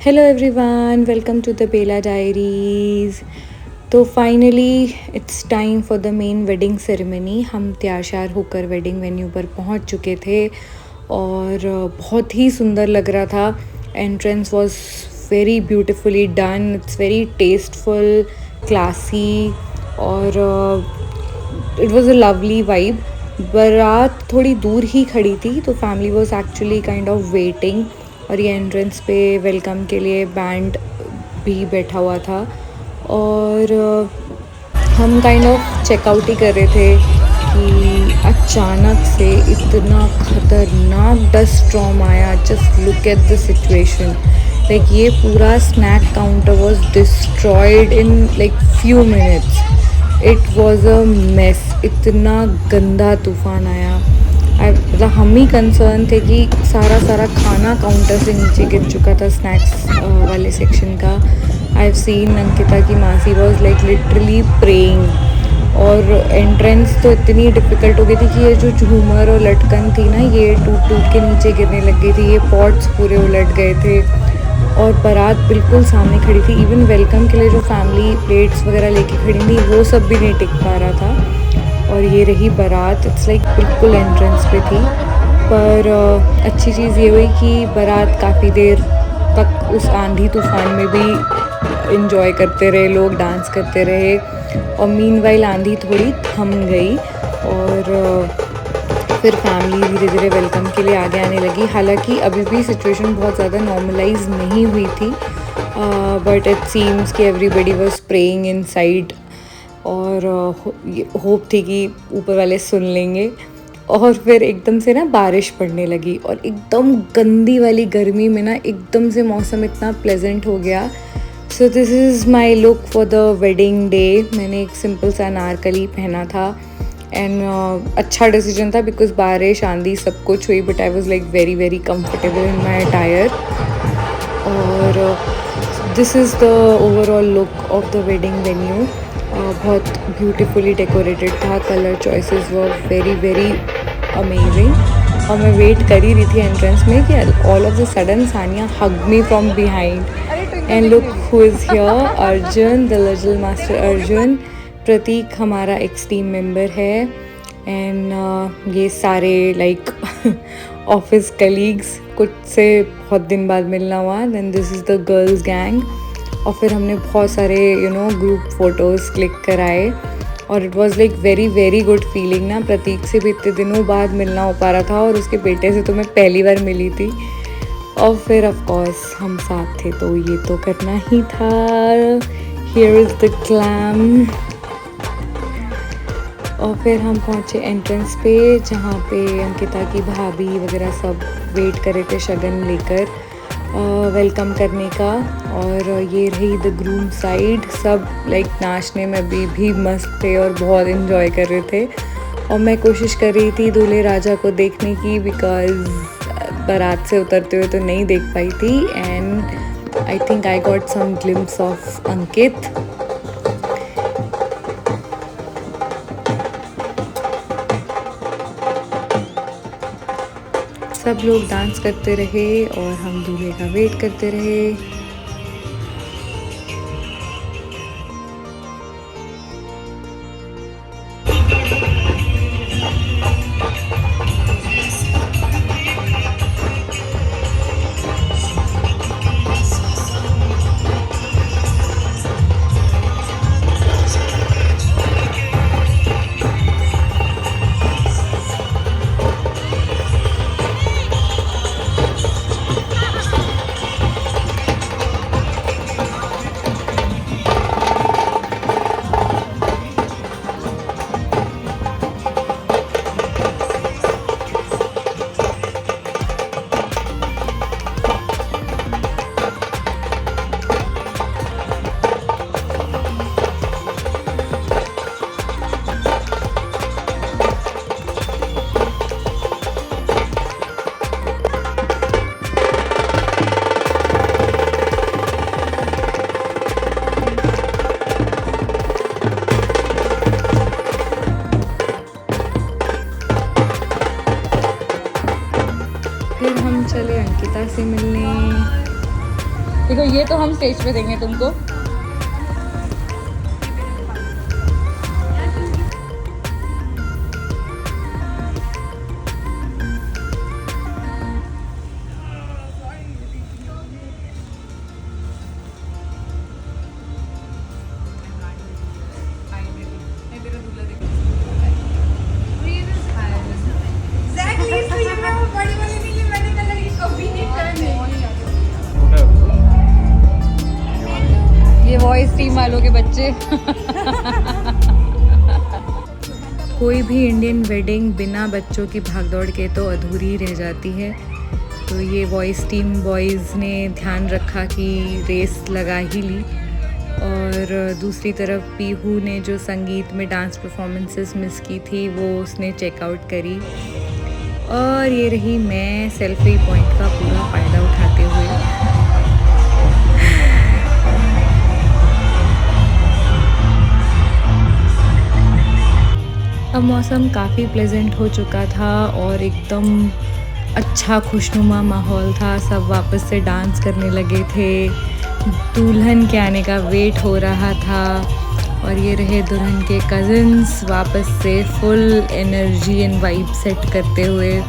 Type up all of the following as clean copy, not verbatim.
Hello everyone, welcome to the Bela diaries. तो finally it's time for the main wedding ceremony. हम तैयार श्यार होकर wedding venue पर पहुंच चुके थे और बहुत ही सुंदर लग रहा था। Entrance was very beautifully done, it's very tasteful, classy और it was a lovely vibe. बारात थोड़ी दूर ही खड़ी थी तो family was actually kind of waiting और ये एंट्रेंस पे वेलकम के लिए बैंड भी बैठा हुआ था और हम काइंड ऑफ चेकआउट ही कर रहे थे कि अचानक से इतना ख़तरनाक डस्ट स्टॉर्म आया। Just look at the situation, like ये पूरा snack counter was destroyed in like few minutes. It was a mess. इतना गंदा तूफ़ान आया। मतलब हम ही कंसर्न थे कि सारा खाना काउंटर से नीचे गिर चुका था स्नैक्स वाले सेक्शन का। आई हैव सीन अंकिता की मासी वॉज लाइक लिटरली प्रेइंग और एंट्रेंस तो इतनी डिफ़िकल्ट हो गई थी कि ये जो झूमर और लटकन थी ना, ये टूट टूट के नीचे गिरने लग गई थी। ये पॉट्स पूरे उलट गए थे और बारात बिल्कुल सामने खड़ी थी। इवन वेलकम के लिए जो फैमिली प्लेट्स वगैरह लेके खड़ी थी वो सब भी नहीं टिक पा रहा था। और ये रही बारात, इट्स लाइक बिल्कुल एंट्रेंस पे थी। पर अच्छी चीज़ ये हुई कि बारात काफ़ी देर तक उस आंधी तूफ़ान में भी इंजॉय करते रहे, लोग डांस करते रहे और मीनवाइल आंधी थोड़ी थम गई और फिर फैमिली धीरे धीरे वेलकम के लिए आगे आने लगी। हालांकि अभी भी सिचुएशन बहुत ज़्यादा नॉर्मलाइज नहीं हुई थी, बट इट सीम्स कि एवरीबडी वाज प्रेइंग इनसाइड और होप थी कि ऊपर वाले सुन लेंगे। और फिर एकदम से ना बारिश पड़ने लगी और एकदम गंदी वाली गर्मी में ना एकदम से मौसम इतना प्लेजेंट हो गया। So this is my look for the wedding day. मैंने एक सिंपल सा अनारकली पहना था एंड अच्छा डिसीजन था बिकॉज बारिश आंधी सब कुछ हुई, but I was like very very comfortable in my attire. और this is the overall look of the wedding venue. बहुत ब्यूटीफुली डेकोरेटेड था, colour choices were very very amazing. और मैं वेट कर ही रही थी एंट्रेंस में कि all of the sudden Sania hug me from behind and look who is here, Arjun, the little master Arjun. Prateek हमारा एक्स टीम मेंबर है एंड ये सारे लाइक ऑफिस कलीग्स, कुछ से बहुत दिन बाद मिलना हुआ। Then this is the girls gang और फिर हमने बहुत सारे ग्रुप फ़ोटोज़ क्लिक कराए और it was like very very good feeling ना। प्रतीक से भी इतने दिनों बाद मिलना हो पा रहा था और उसके बेटे से तो मैं पहली बार मिली थी। और फिर ऑफ कोर्स हम साथ थे तो ये तो करना ही था। Here is the glam. और फिर हम पहुँचे एंट्रेंस पे जहाँ पे अंकिता की भाभी वगैरह सब वेट कर रहे थे शगन लेकर वेलकम करने का। और ये रही द ग्रूम साइड, सब लाइक नाचने में भी मस्त थे और बहुत इन्जॉय कर रहे थे। और मैं कोशिश कर रही थी दूल्हे राजा को देखने की बिकॉज बारात से उतरते हुए तो नहीं देख पाई थी and I think I got some glimpse of Ankit. सब लोग डांस करते रहे और हम दूल्हे का वेट करते रहे। देखो ये तो हम स्टेज पे देंगे तुमको। ये वॉइस टीम वालों के बच्चे। कोई भी इंडियन वेडिंग बिना बच्चों की भागदौड़ के तो अधूरी रह जाती है। तो ये वॉइस टीम बॉयज़ ने ध्यान रखा कि रेस लगा ही ली। और दूसरी तरफ पीहू ने जो संगीत में डांस परफॉर्मेंसेस मिस की थी वो उसने चेकआउट करी। और ये रही मैं सेल्फी पॉइंट का पूरा फ़ायदा उठाते हुए। अब मौसम काफ़ी प्लेजेंट हो चुका था और एकदम अच्छा खुशनुमा माहौल था। सब वापस से डांस करने लगे थे। दुल्हन के आने का वेट हो रहा था। और ये रहे दुल्हन के कज़िन्स वापस से full energy and vibe set करते हुए।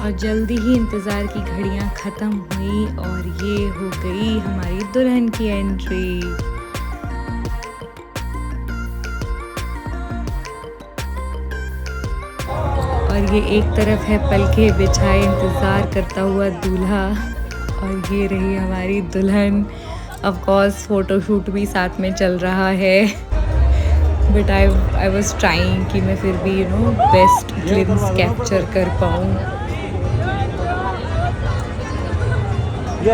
और जल्दी ही इंतज़ार की घड़ियां ख़त्म हुई और ये हो गई हमारी दुल्हन की एंट्री। और ये एक तरफ है पलके बिछाए इंतज़ार करता हुआ दूल्हा और ये रही हमारी दुल्हन। ऑफ कोर्स फ़ोटोशूट भी साथ में चल रहा है। बट आई वाज ट्राइंग कि मैं फिर भी बेस्ट ग्लिम्स कैप्चर कर पाऊँ। फिर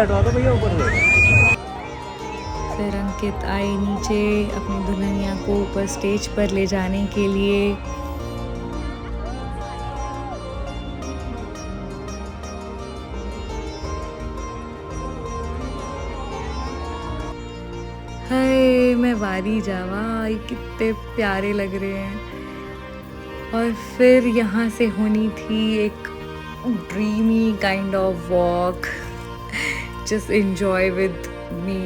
अंकित आए नीचे अपनी दुल्हनिया को ऊपर स्टेज पर ले जाने के लिए। हाय मैं वारी जावा, ये कितने प्यारे लग रहे हैं। और फिर यहाँ से होनी थी एक dreamy kind of walk. Just enjoy with me.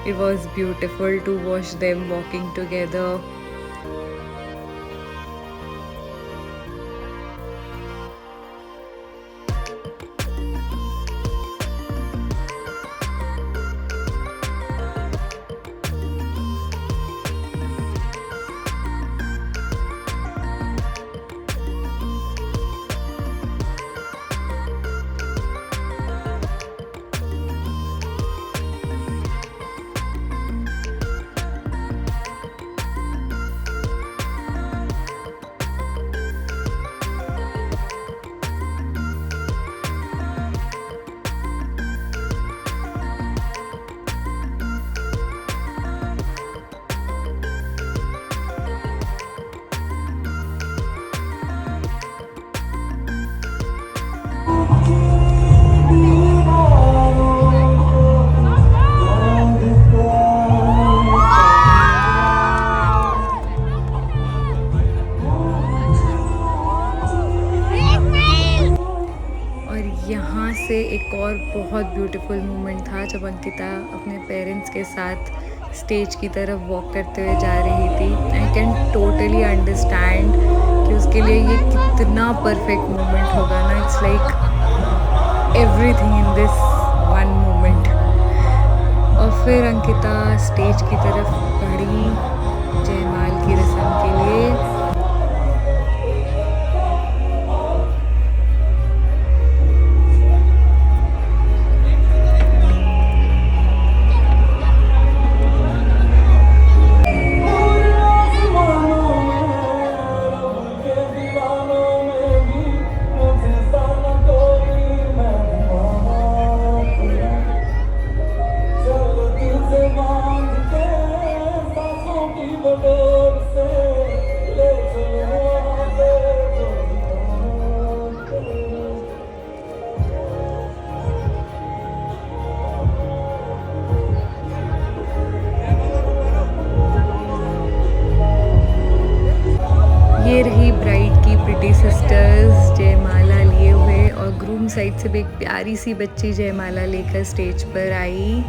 It was beautiful to watch them walking together. यहाँ से एक और बहुत ब्यूटीफुल मोमेंट था जब अंकिता अपने पेरेंट्स के साथ स्टेज की तरफ वॉक करते हुए जा रही थी। आई कैन टोटली अंडरस्टैंड कि उसके लिए ये कितना परफेक्ट मोमेंट होगा ना। It's like everything in this one moment. और फिर अंकिता स्टेज की तरफ बढ़ी जयमाल की रस्म के लिए। सिस्टर्स जयमाला लिए हुए और ग्रूम साइड से भी एक प्यारी सी बच्ची जयमाला लेकर स्टेज पर आई।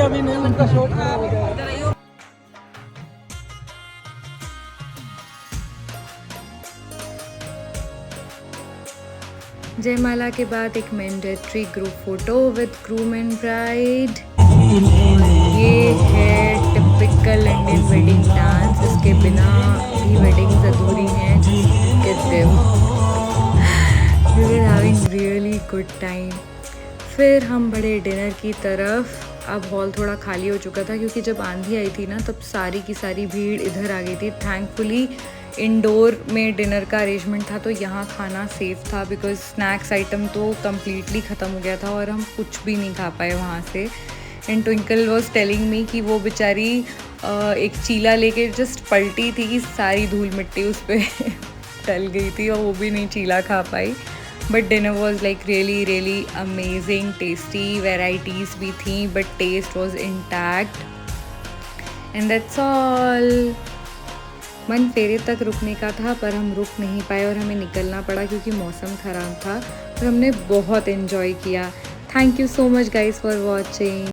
अभी नहीं उनका शॉट खराब हो जाएगा। जयमाला के बाद एक mandatory group photo with groom and bride. ये है टिपिकल इंडियन वेडिंग डांस, इसके बिना भी वेडिंग्स अधूरी हैं। Just get them, we were having really good time. फिर हम बढ़े डिनर की तरफ। अब हॉल थोड़ा खाली हो चुका था क्योंकि जब आंधी आई थी ना तब सारी की सारी भीड़ इधर आ गई थी। थैंकफुली इंडोर में डिनर का अरेंजमेंट था तो यहाँ खाना सेफ था, बिकॉज स्नैक्स आइटम तो कम्प्लीटली ख़त्म हो गया था और हम कुछ भी नहीं खा पाए वहाँ से। And twinkle was telling me कि वो बेचारी एक चीला लेके जस्ट पलटी थी कि सारी धूल मिट्टी उस पर डल गई थी और वो भी नहीं चीला खा पाई। But dinner was like really really amazing, tasty, varieties भी थी but taste was intact and that's all. मन फेरे तक रुकने का था पर हम रुक नहीं पाए और हमें निकलना पड़ा क्योंकि मौसम ख़राब था। और हमने बहुत इन्जॉय किया। Thank you so much guys for watching.